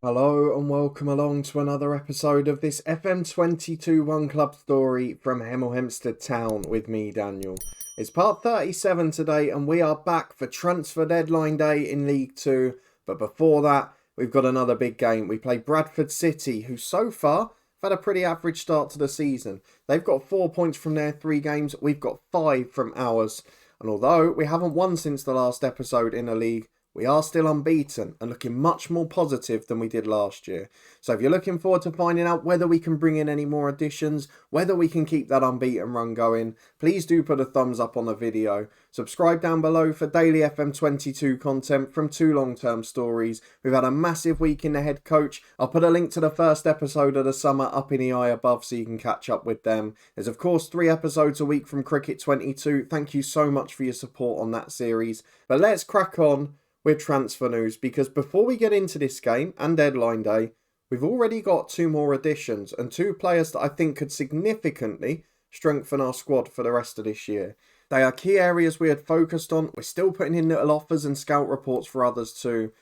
Hello and welcome along to another episode of this FM22 One Club story from Hemel Hempstead Town with me, Daniel. It's part 37 today and we are back for transfer deadline day in League 2. But before that, we've got another big game. We play Bradford City, who so far have had a pretty average start to the season. They've got 4 points from their 3 games, we've got 5 from ours. And although we haven't won since the last episode in the league, we are still unbeaten and looking much more positive than we did last year. So if you're looking forward to finding out whether we can bring in any more additions, whether we can keep that unbeaten run going, please do put a thumbs up on the video. Subscribe down below for daily FM22 content from 2 long-term stories. We've had a massive week in the head coach. I'll put a link to the first episode of the summer up in the eye above so you can catch up with them. There's of course 3 episodes a week from Cricket 22. Thank you so much for your support on that series. But let's crack on with transfer news, because before we get into this game and deadline day, we've already got 2 more additions and 2 players that I think could significantly strengthen our squad for the rest of this year. They are key areas we had focused on. We're still putting in little offers and scout reports for others too,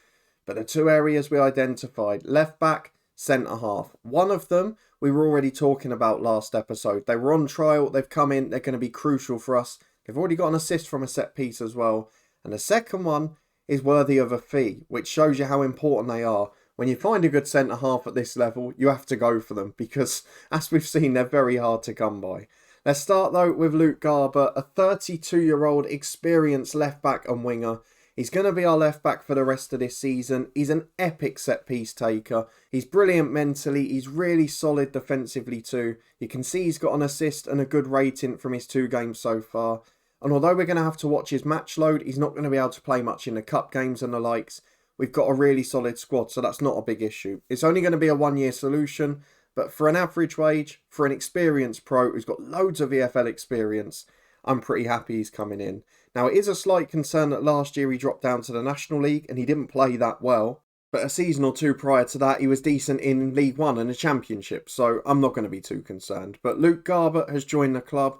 but the 2 areas we identified: left back, centre half. One of them we were already talking about last episode. They were on trial, they've come in, they're going to be crucial for us. They've already got an assist from a set piece as well. And the second one is worthy of a fee, which shows you how important they are. When you find a good centre-half at this level, you have to go for them, because as we've seen, they're very hard to come by. Let's start though with Luke Garber, a 32-year-old experienced left-back and winger. He's going to be our left-back for the rest of this season. He's an epic set-piece taker. He's brilliant mentally. He's really solid defensively too. You can see he's got an assist and a good rating from his 2 games so far. And although we're going to have to watch his match load, he's not going to be able to play much in the cup games and the likes. We've got a really solid squad, so that's not a big issue. It's only going to be a 1-year solution, but for an average wage, for an experienced pro who's got loads of EFL experience, I'm pretty happy he's coming in. Now, it is a slight concern that last year he dropped down to the National League and he didn't play that well. But a season or 2 prior to that, he was decent in League 1 and the Championship, so I'm not going to be too concerned. But Luke Garber has joined the club,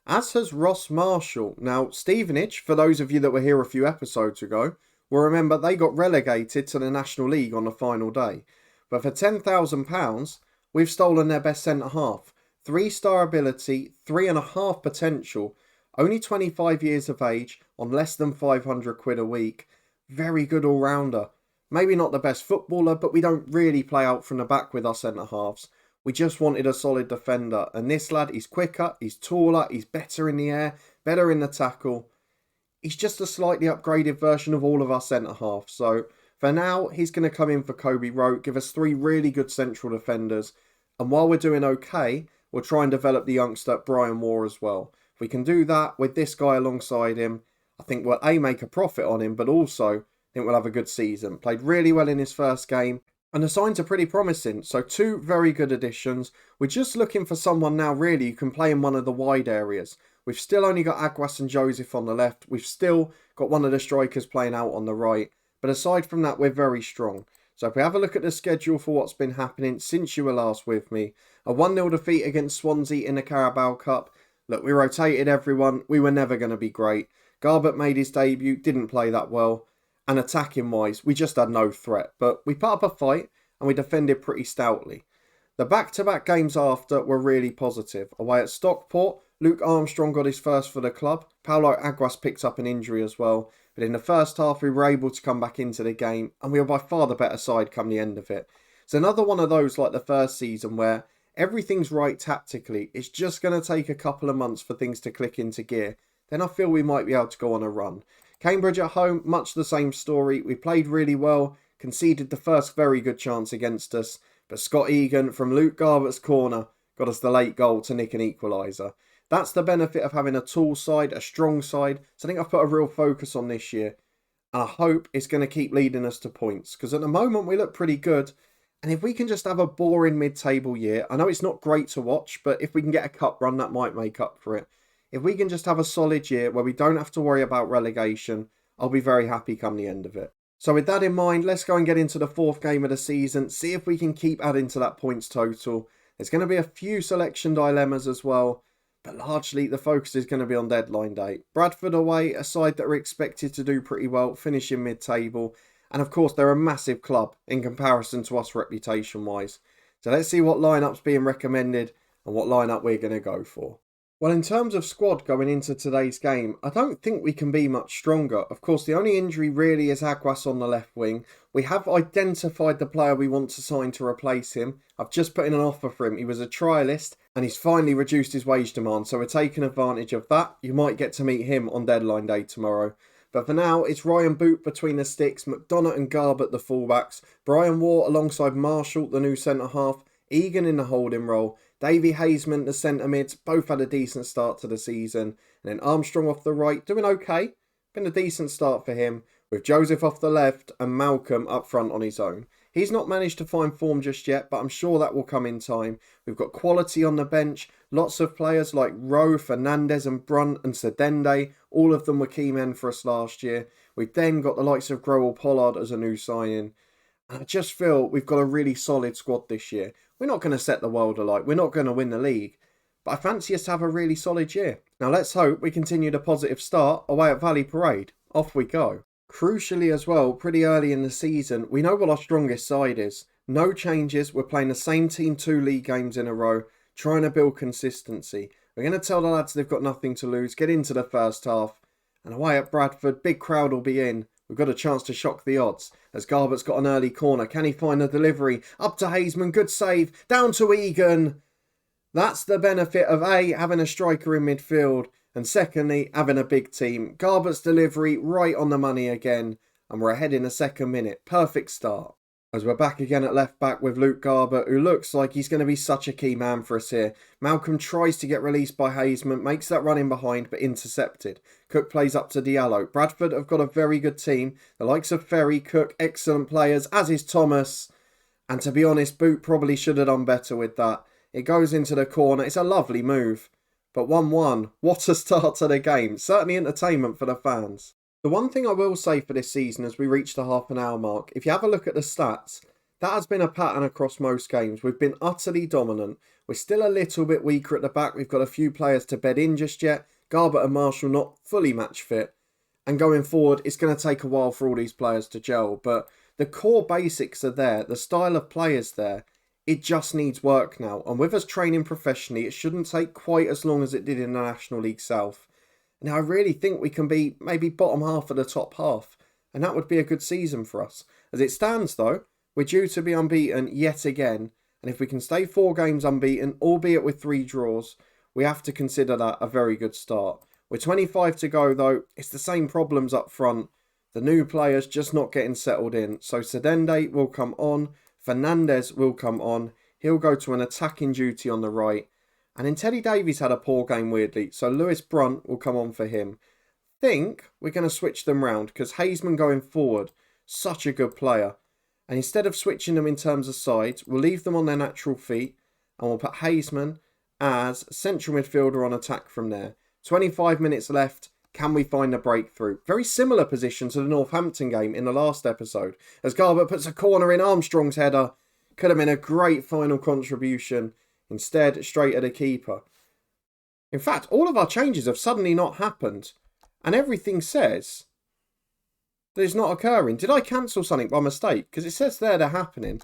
as has Ross Marshall. Now, Stevenage, for those of you that were here a few episodes ago, will remember they got relegated to the National League on the final day. But for £10,000, we've stolen their best centre-half. 3-star ability, 3.5 potential, only 25 years of age, on less than 500 quid a week. Very good all-rounder. Maybe not the best footballer, but we don't really play out from the back with our centre-halves. We just wanted a solid defender, and this lad, he's quicker, he's taller, he's better in the air, better in the tackle. He's just a slightly upgraded version of all of our centre-halves. So for now, he's going to come in for Kobe Rote, give us 3 really good central defenders. And while we're doing okay, we'll try and develop the youngster Brian Moore as well. If we can do that with this guy alongside him, I think we'll make a profit on him, but also I think we'll have a good season. Played really well in his first game. And the signs are pretty promising, so 2 very good additions. We're just looking for someone now really who can play in one of the wide areas. We've still only got Aguas and Joseph on the left. We've still got one of the strikers playing out on the right. But aside from that, we're very strong. So if we have a look at the schedule for what's been happening since you were last with me. A 1-0 defeat against Swansea in the Carabao Cup. Look, we rotated everyone. We were never going to be great. Garbett made his debut, didn't play that well. And attacking wise, we just had no threat. But we put up a fight and we defended pretty stoutly. The back-to-back games after were really positive. Away at Stockport, Luke Armstrong got his first for the club. Paulo Aguas picked up an injury as well. But in the first half, we were able to come back into the game. And we were by far the better side come the end of it. It's another one of those like the first season where everything's right tactically. It's just going to take a couple of months for things to click into gear. Then I feel we might be able to go on a run. Cambridge at home, much the same story. We played really well, conceded the first very good chance against us, but Scott Egan from Luke Garbert's corner got us the late goal to nick an equaliser. That's the benefit of having a tall side, a strong side. So I think I've put a real focus on this year. And I hope it's going to keep leading us to points, because at the moment we look pretty good. And if we can just have a boring mid-table year, I know it's not great to watch, but if we can get a cup run, that might make up for it. If we can just have a solid year where we don't have to worry about relegation, I'll be very happy come the end of it. So with that in mind, let's go and get into the 4th game of the season, see if we can keep adding to that points total. There's going to be a few selection dilemmas as well, but largely the focus is going to be on deadline day. Bradford away, a side that are expected to do pretty well, finishing mid-table, And of course, they're a massive club in comparison to us reputation-wise. So let's see what lineup's being recommended and what lineup we're going to go for. Well, in terms of squad going into today's game, I don't think we can be much stronger. Of course, the only injury really is Aguas on the left wing. We have identified the player we want to sign to replace him. I've just put in an offer for him. He was a trialist and he's finally reduced his wage demand. So we're taking advantage of that. You might get to meet him on deadline day tomorrow. But for now, it's Ryan Boot between the sticks, McDonough and Garbutt the fullbacks, Brian Waugh alongside Marshall, the new centre-half, Egan in the holding role, Davy Haseman, the centre mids, both had a decent start to the season. And then Armstrong off the right, doing okay. Been a decent start for him, with Joseph off the left and Malcolm up front on his own. He's not managed to find form just yet, but I'm sure that will come in time. We've got quality on the bench, lots of players like Rowe, Fernandez and Brunt and Sedende. All of them were key men for us last year. We've then got the likes of Growell Pollard as a new signing. And I just feel we've got a really solid squad this year. We're not going to set the world alight. We're not going to win the league. But I fancy us to have a really solid year. Now let's hope we continue the positive start away at Valley Parade. Off we go. Crucially as well, pretty early in the season, we know what our strongest side is. No changes. We're playing the same team 2 league games in a row. Trying to build consistency. We're going to tell the lads they've got nothing to lose. Get into the first half. And away at Bradford, big crowd will be in. We've got a chance to shock the odds. As Garbutt's got an early corner. Can he find the delivery? Up to Haseman. Good save. Down to Egan. That's the benefit of A, having a striker in midfield. And secondly, having a big team. Garbutt's delivery right on the money again. And we're ahead in the second minute. Perfect start. As we're back again at left back with Luke Garbutt, who looks like he's going to be such a key man for us here. Malcolm tries to get released by Haseman, makes that run in behind but intercepted. Cook plays up to Diallo. Bradford have got a very good team. The likes of Ferry, Cook, excellent players, as is Thomas. And to be honest, Boot probably should have done better with that. It goes into the corner. It's a lovely move. But 1-1, what a start to the game. Certainly entertainment for the fans. The one thing I will say for this season as we reach the half an hour mark, if you have a look at the stats, that has been a pattern across most games. We've been utterly dominant. We're still a little bit weaker at the back. We've got a few players to bed in just yet. Garbutt and Marshall not fully match fit. And going forward, it's going to take a while for all these players to gel. But the core basics are there. The style of play is there. It just needs work now. And with us training professionally, it shouldn't take quite as long as it did in the National League South. Now, I really think we can be maybe bottom half of the top half. And that would be a good season for us. As it stands, though, we're due to be unbeaten yet again. And if we can stay 4 games unbeaten, albeit with 3 draws, we have to consider that a very good start. With 25 to go, though, it's the same problems up front. The new players just not getting settled in. So Sedende will come on. Fernandez will come on. He'll go to an attacking duty on the right. And then Teddy Davies had a poor game weirdly. So Lewis Brunt will come on for him. Think we're going to switch them round because Haseman going forward, such a good player. And instead of switching them in terms of sides, we'll leave them on their natural feet. And we'll put Haseman as central midfielder on attack from there. 25 minutes left. Can we find a breakthrough? Very similar position to the Northampton game in the last episode. As Garbutt puts a corner in, Armstrong's header. Could have been a great final contribution. Instead, straight at the keeper. In fact, all of our changes have suddenly not happened. And everything says that it's not occurring. Did I cancel something by mistake? Because it says there they're happening.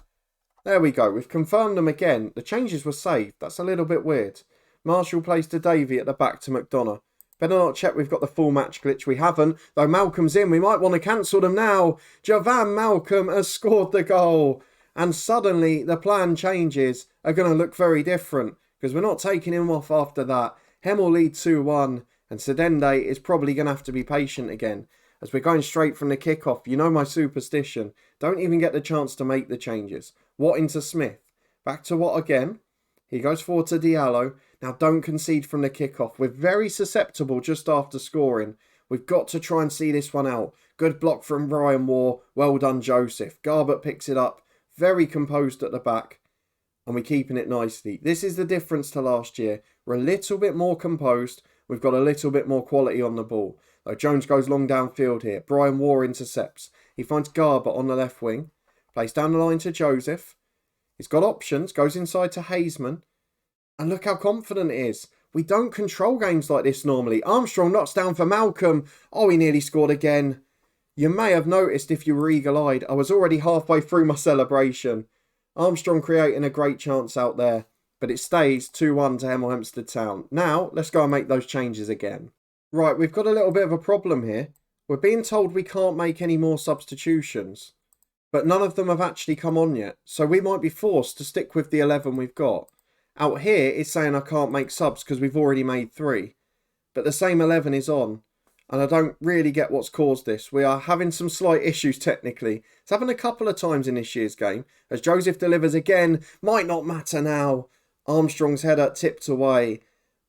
There we go. We've confirmed them again. The changes were saved. That's a little bit weird. Marshall plays to Davy at the back to McDonough. Better not check we've got the full match glitch. We haven't. Though Malcolm's in. We might want to cancel them now. Javan Malcolm has scored the goal. And suddenly the plan changes are going to look very different. Because we're not taking him off after that. Hemel lead 2-1. And Sedende is probably going to have to be patient again. As we're going straight from the kickoff. You know my superstition. Don't even get the chance to make the changes. Watt into Smith. Back to Watt again. He goes forward to Diallo. Now don't concede from the kickoff. We're very susceptible just after scoring. We've got to try and see this one out. Good block from Brian Waugh. Well done, Joseph. Garbutt picks it up. Very composed at the back. And we're keeping it nicely. This is the difference to last year. We're a little bit more composed. We've got a little bit more quality on the ball. Though Jones goes long downfield here. Brian Waugh intercepts. He finds Garbutt on the left wing. Plays down the line to Joseph. He's got options. Goes inside to Haseman. And look how confident it is. We don't control games like this normally. Armstrong knocks down for Malcolm. Oh, he nearly scored again. You may have noticed if you were eagle-eyed, I was already halfway through my celebration. Armstrong creating a great chance out there, but it stays 2-1 to Hemel Hempstead Town. Now, let's go and make those changes again. Right, we've got a little bit of a problem here. We're being told we can't make any more substitutions, but none of them have actually come on yet, so we might be forced to stick with the 11 we've got. Out here, it's saying I can't make subs because we've already made 3, but the same 11 is on, and I don't really get what's caused this. We are having some slight issues technically. It's happened a couple of times in this year's game, as Joseph delivers again. Might not matter now. Armstrong's header tipped away.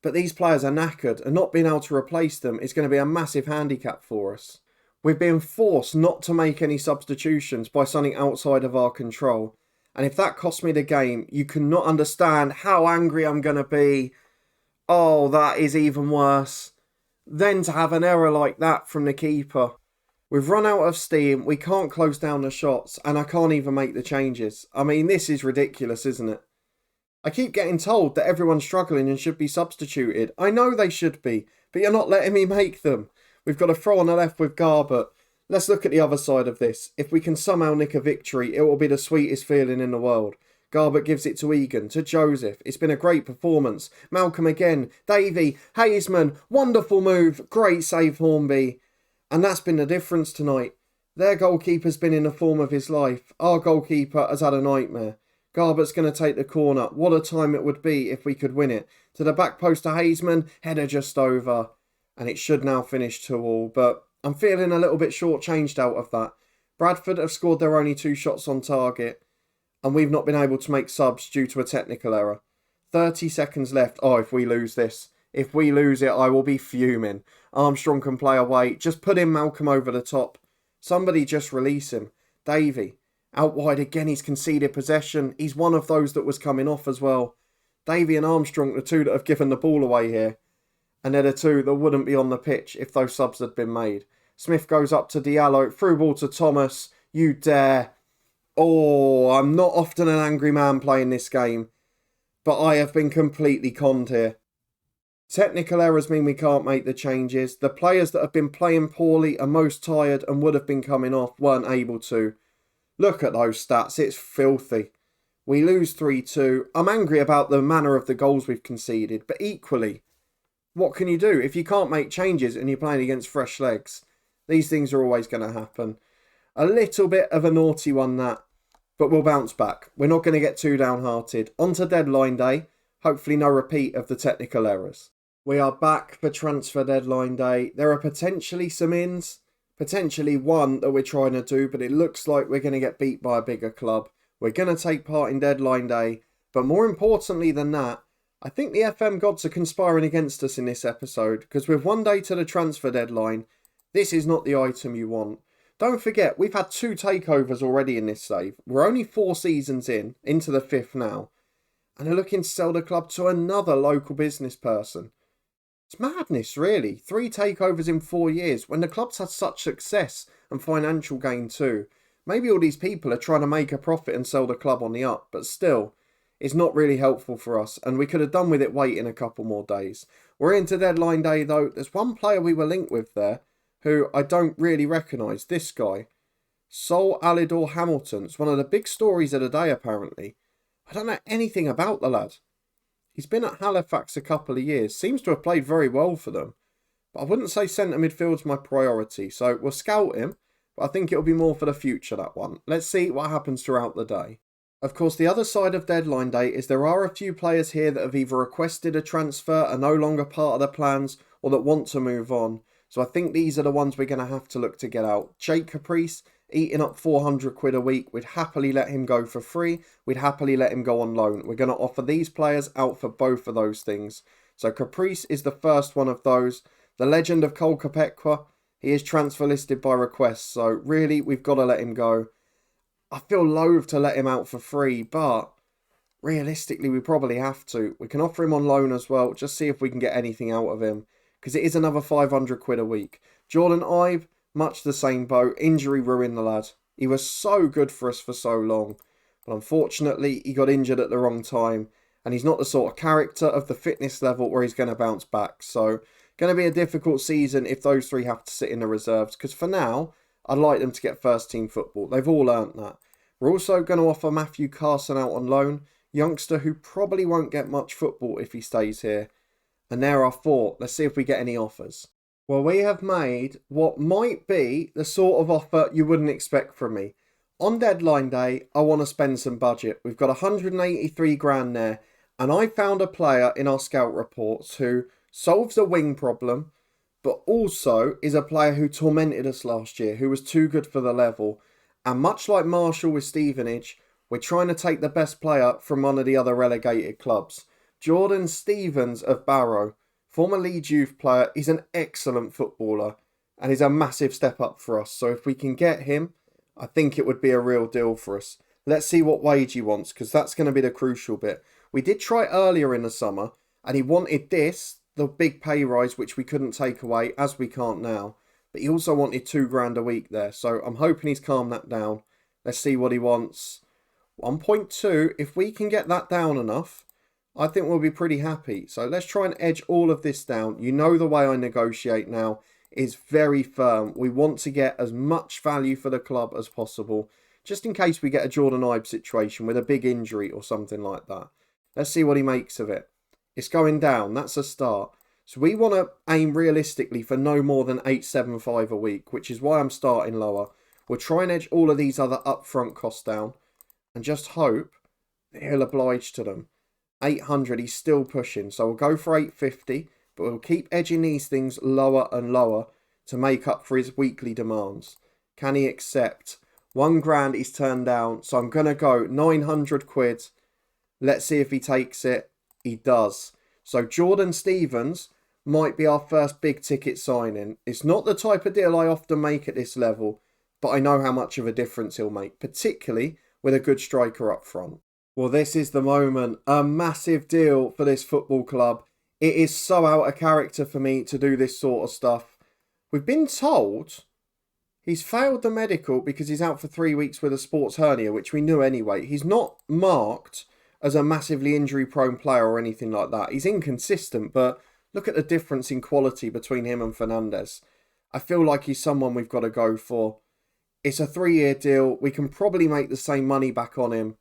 But these players are knackered, and not being able to replace them is going to be a massive handicap for us. We're being forced not to make any substitutions by something outside of our control. And if that costs me the game, you cannot understand how angry I'm going to be. Oh, that is even worse. Then to have an error like that from the keeper. We've run out of steam, we can't close down the shots, and I can't even make the changes. I mean, this is ridiculous, isn't it? I keep getting told that everyone's struggling and should be substituted. I know they should be, but you're not letting me make them. We've got a throw on the left with Garbutt. Let's look at the other side of this. If we can somehow nick a victory, it will be the sweetest feeling in the world. Garbutt gives it to Egan, to Joseph. It's been a great performance. Malcolm again. Davey, Hazeman, wonderful move. Great save, Hornby. And that's been the difference tonight. Their goalkeeper's been in the form of his life. Our goalkeeper has had a nightmare. Garbutt's going to take the corner. What a time it would be if we could win it. To the back post to Hazeman. Header just over. And it should now finish 2-2. But I'm feeling a little bit shortchanged out of that. Bradford have scored their only 2 shots on target. And we've not been able to make subs due to a technical error. 30 seconds left. Oh, if we lose this. If we lose it, I will be fuming. Armstrong can play away. Just put in Malcolm over the top. Somebody just release him. Davey. Out wide again, he's conceded possession. He's one of those that was coming off as well. Davey and Armstrong, the 2 that have given the ball away here. And they're the 2 that wouldn't be on the pitch if those subs had been made. Smith goes up to Diallo. Through ball to Thomas. You dare. Oh, I'm not often an angry man playing this game. But I have been completely conned here. Technical errors mean we can't make the changes. The players that have been playing poorly are most tired and would have been coming off weren't able to. Look at those stats, it's filthy. We lose 3-2. I'm angry about the manner of the goals we've conceded, but equally, what can you do? If you can't make changes and you're playing against fresh legs, these things are always going to happen. A little bit of a naughty one that, but we'll bounce back. We're not going to get too downhearted. On to deadline day, hopefully no repeat of the technical errors. We are back for transfer deadline day. There are potentially some ins. Potentially one that we're trying to do, but it looks like we're going to get beat by a bigger club. We're going to take part in deadline day, but more importantly than that, I think the FM gods are conspiring against us in this episode, because with 1 day to the transfer deadline, this is not the item you want. Don't forget, we've had 2 takeovers already in this save. We're only 4 seasons in, into the 5th now, and they're looking to sell the club to another local business person. It's madness, really. 3 takeovers in 4 years when the club's had such success and financial gain too. Maybe all these people are trying to make a profit and sell the club on the up, but still, it's not really helpful for us, and we could have done with it waiting a couple more days. We're into deadline day though. There's one player we were linked with there who I don't really recognise. This guy, Sol Alidor Hamilton. It's one of the big stories of the day apparently. I don't know anything about the lad. He's been at Halifax a couple of years, seems to have played very well for them. But I wouldn't say centre midfield's my priority, so we'll scout him. But I think it'll be more for the future, that one. Let's see what happens throughout the day. Of course, the other side of deadline day is there are a few players here that have either requested a transfer, are no longer part of the plans, or that want to move on. So I think these are the ones we're going to have to look to get out. Jake Caprice, eating up 400 quid a week. We'd happily let him go for free. We'd happily let him go on loan. We're going to offer these players out for both of those things. So Caprice is the first one of those. The legend of Cole Kopekwa, he is transfer listed by request. So really, we've got to let him go. I feel loath to let him out for free, but realistically, we probably have to. We can offer him on loan as well. Just see if we can get anything out of him, because it is another 500 quid a week. Jordan Ive, much the same boat. Injury ruined the lad. He was so good for us for so long. But unfortunately, he got injured at the wrong time. And he's not the sort of character of the fitness level where he's going to bounce back. So, going to be a difficult season if those 3 have to sit in the reserves. Because for now, I'd like them to get first team football. They've all earned that. We're also going to offer Matthew Carson out on loan, youngster who probably won't get much football if he stays here. And there are 4. Let's see if we get any offers. Well, we have made what might be the sort of offer you wouldn't expect from me. On deadline day, I want to spend some budget. We've got 183 grand there. And I found a player in our scout reports who solves a wing problem, but also is a player who tormented us last year, who was too good for the level. And much like Marshall with Stevenage, we're trying to take the best player from one of the other relegated clubs. Jordan Stevens of Barrow, former Leeds youth player, is an excellent footballer and is a massive step up for us. So if we can get him, I think it would be a real deal for us. Let's see what wage he wants, because that's going to be the crucial bit. We did try earlier in the summer, and he wanted this, the big pay rise, which we couldn't take away, as we can't now. But he also wanted 2 grand a week there, so I'm hoping he's calmed that down. Let's see what he wants. 1.2, if we can get that down enough, I think we'll be pretty happy. So let's try and edge all of this down. You know the way I negotiate now is very firm. We want to get as much value for the club as possible, just in case we get a Jordan Ibe situation with a big injury or something like that. Let's see what he makes of it. It's going down. That's a start. So we want to aim realistically for no more than 875 a week, which is why I'm starting lower. We'll try and edge all of these other upfront costs down and just hope that he'll oblige to them. 800, he's still pushing. So we'll go for 850, but we'll keep edging these things lower and lower to make up for his weekly demands. Can he accept? 1 grand he's turned down. So I'm going to go 900 quid. Let's see if he takes it. He does. So Jordan Stevens might be our first big ticket signing. It's not the type of deal I often make at this level, but I know how much of a difference he'll make, particularly with a good striker up front. Well, this is the moment. A massive deal for this football club. It is so out of character for me to do this sort of stuff. We've been told he's failed the medical because he's out for 3 weeks with a sports hernia, which we knew anyway. He's not marked as a massively injury-prone player or anything like that. He's inconsistent, but look at the difference in quality between him and Fernandez. I feel like he's someone we've got to go for. It's a 3-year deal. We can probably make the same money back on him.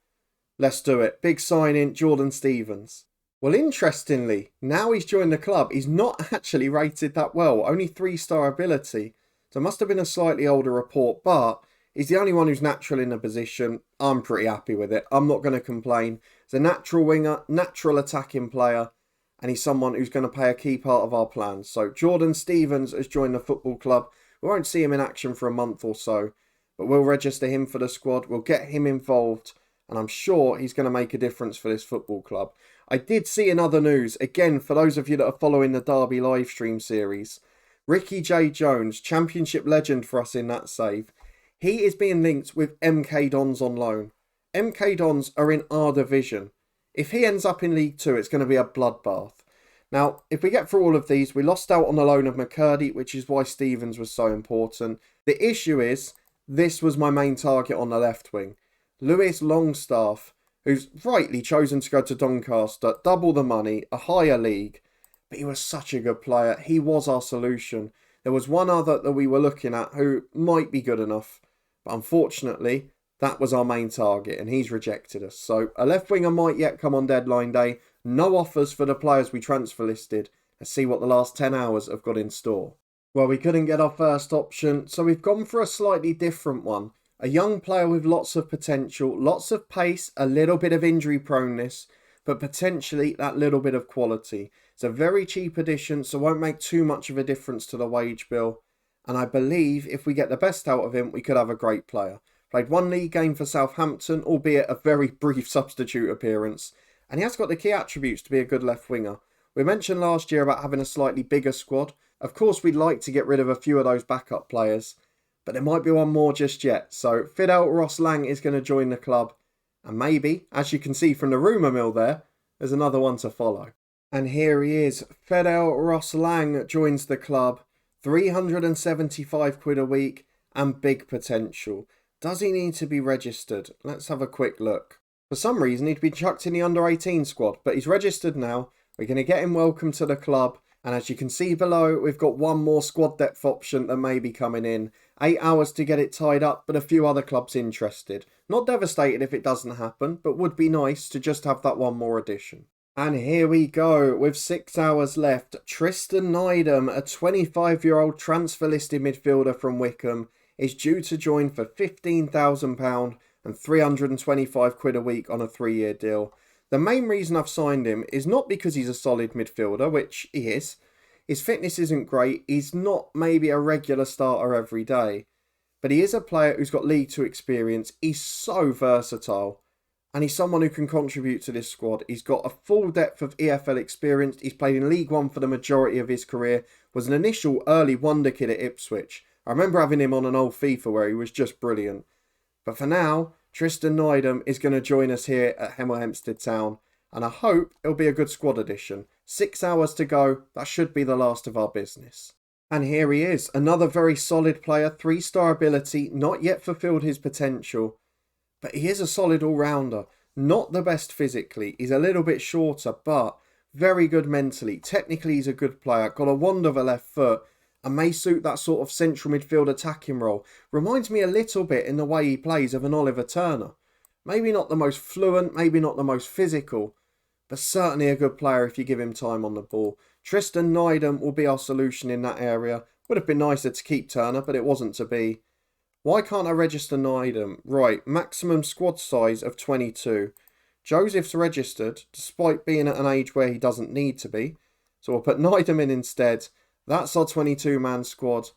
Let's do it. Big signing, Jordan Stevens. Well, interestingly, now he's joined the club, he's not actually rated that well. Only 3-star ability. So it must have been a slightly older report, but he's the only one who's natural in the position. I'm pretty happy with it. I'm not going to complain. He's a natural winger, natural attacking player, and he's someone who's going to play a key part of our plans. So Jordan Stevens has joined the football club. We won't see him in action for a month or so, but we'll register him for the squad. We'll get him involved, and I'm sure he's going to make a difference for this football club. I did see in other news, again, for those of you that are following the Derby live stream series, Ricky J. Jones, championship legend for us in that save, he is being linked with MK Dons on loan. MK Dons are in our division. If he ends up in League 2, it's going to be a bloodbath. Now, if we get through all of these, we lost out on the loan of McCurdy, which is why Stevens was so important. The issue is, this was my main target on the left wing. Lewis Longstaff, who's rightly chosen to go to Doncaster, double the money, a higher league. But he was such a good player. He was our solution. There was one other that we were looking at who might be good enough. But unfortunately, that was our main target and he's rejected us. So a left winger might yet come on deadline day. No offers for the players we transfer listed. Let's see what the last 10 hours have got in store. Well, we couldn't get our first option, so we've gone for a slightly different one. A young player with lots of potential, lots of pace, a little bit of injury proneness, but potentially that little bit of quality. It's a very cheap addition, so won't make too much of a difference to the wage bill. And I believe if we get the best out of him, we could have a great player. Played 1 league game for Southampton, albeit a very brief substitute appearance. And he has got the key attributes to be a good left winger. We mentioned last year about having a slightly bigger squad. Of course, we'd like to get rid of a few of those backup players, but there might be one more just yet. So Fidel Ross Lang is going to join the club. And maybe, as you can see from the rumour mill there's another one to follow. And here he is. Fidel Ross Lang joins the club. 375 quid a week and big potential. Does he need to be registered? Let's have a quick look. For some reason, he'd be chucked in the under-18 squad, but he's registered now. We're going to get him welcome to the club. And as you can see below, we've got one more squad depth option that may be coming in. 8 hours to get it tied up, but a few other clubs interested. Not devastated if it doesn't happen, but would be nice to just have that one more addition. And here we go, with 6 hours left. Tristan Nydam, a 25-year-old transfer listed midfielder from Wickham, is due to join for £15,000 and £325 a week on a 3-year deal. The main reason I've signed him is not because he's a solid midfielder, which he is. His fitness isn't great, he's not maybe a regular starter every day, but he is a player who's got League 2 experience, he's so versatile, and he's someone who can contribute to this squad. He's got a full depth of EFL experience, he's played in League 1 for the majority of his career, was an initial early wonder kid at Ipswich. I remember having him on an old FIFA where he was just brilliant. But for now, Tristan Nydam is going to join us here at Hemel Hempstead Town, and I hope it'll be a good squad addition. 6 hours to go, that should be the last of our business. And here he is, another very solid player, 3-star ability, not yet fulfilled his potential. But he is a solid all-rounder, not the best physically, he's a little bit shorter, but very good mentally. Technically he's a good player, got a wand of a left foot, and may suit that sort of central midfield attacking role. Reminds me a little bit in the way he plays of an Oliver Turner. Maybe not the most fluent, maybe not the most physical, but certainly a good player if you give him time on the ball. Tristan Nydam will be our solution in that area. Would have been nicer to keep Turner, but it wasn't to be. Why can't I register Nydam? Right, maximum squad size of 22. Joseph's registered, despite being at an age where he doesn't need to be. So we'll put Nydam in instead. That's our 22-man squad.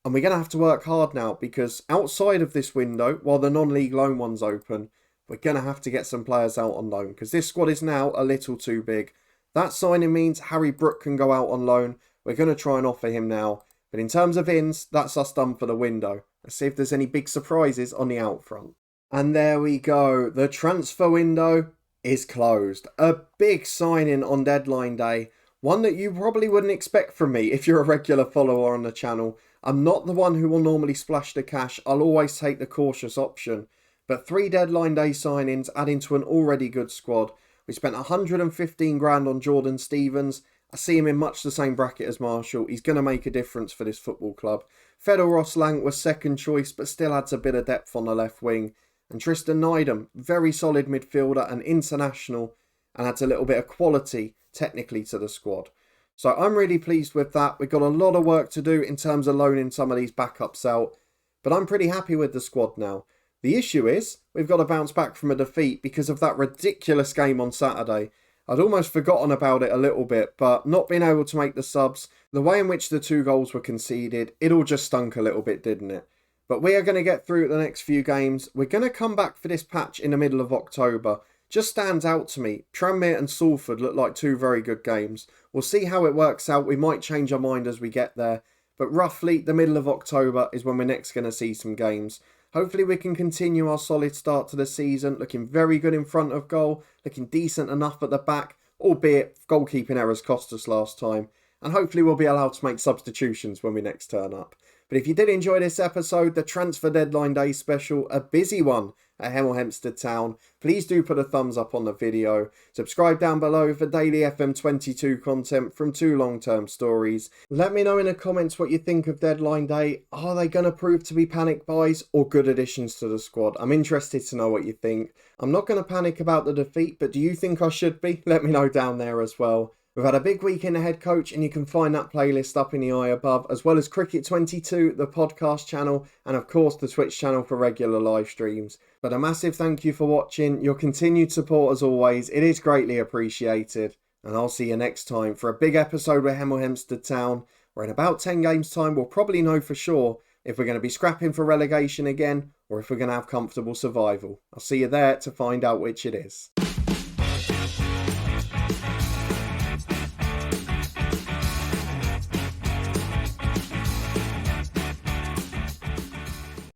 And we're going to have to work hard now, because outside of this window, while the non-league loan one's open, we're going to have to get some players out on loan, because this squad is now a little too big. That signing means Harry Brook can go out on loan. We're going to try and offer him now. But in terms of ins, that's us done for the window. Let's see if there's any big surprises on the out front. And there we go. The transfer window is closed. A big signing on deadline day. One that you probably wouldn't expect from me if you're a regular follower on the channel. I'm not the one who will normally splash the cash. I'll always take the cautious option. But 3 deadline day signings adding to an already good squad. We spent 115 grand on Jordan Stevens. I see him in much the same bracket as Marshall. He's going to make a difference for this football club. Fedor Roslang was second choice, but still adds a bit of depth on the left wing. And Tristan Nydam, very solid midfielder and international, and adds a little bit of quality technically to the squad. So I'm really pleased with that. We've got a lot of work to do in terms of loaning some of these backups out, but I'm pretty happy with the squad now. The issue is, we've got to bounce back from a defeat because of that ridiculous game on Saturday. I'd almost forgotten about it a little bit, but not being able to make the subs, the way in which the 2 goals were conceded, it all just stunk a little bit, didn't it? But we are going to get through the next few games. We're going to come back for this patch in the middle of October. Just stands out to me. Tranmere and Salford look like 2 very good games. We'll see how it works out. We might change our mind as we get there. But roughly the middle of October is when we're next going to see some games. Hopefully we can continue our solid start to the season, looking very good in front of goal, looking decent enough at the back, albeit goalkeeping errors cost us last time. And hopefully we'll be allowed to make substitutions when we next turn up. But if you did enjoy this episode, the transfer deadline day special, a busy one at Hemel Hempstead Town, please do put a thumbs up on the video. Subscribe down below for daily FM22 content from 2 long-term stories. Let me know in the comments what you think of deadline day. Are they going to prove to be panic buys or good additions to the squad? I'm interested to know what you think. I'm not going to panic about the defeat, but do you think I should be? Let me know down there as well. We've had a big week in the head coach, and you can find that playlist up in the eye above, as well as Cricket22, the podcast channel, and of course the Twitch channel for regular live streams. But a massive thank you for watching. Your continued support as always, it is greatly appreciated. And I'll see you next time for a big episode with Hemel Hempstead Town, where in about 10 games time we'll probably know for sure if we're going to be scrapping for relegation again, or if we're going to have comfortable survival. I'll see you there to find out which it is.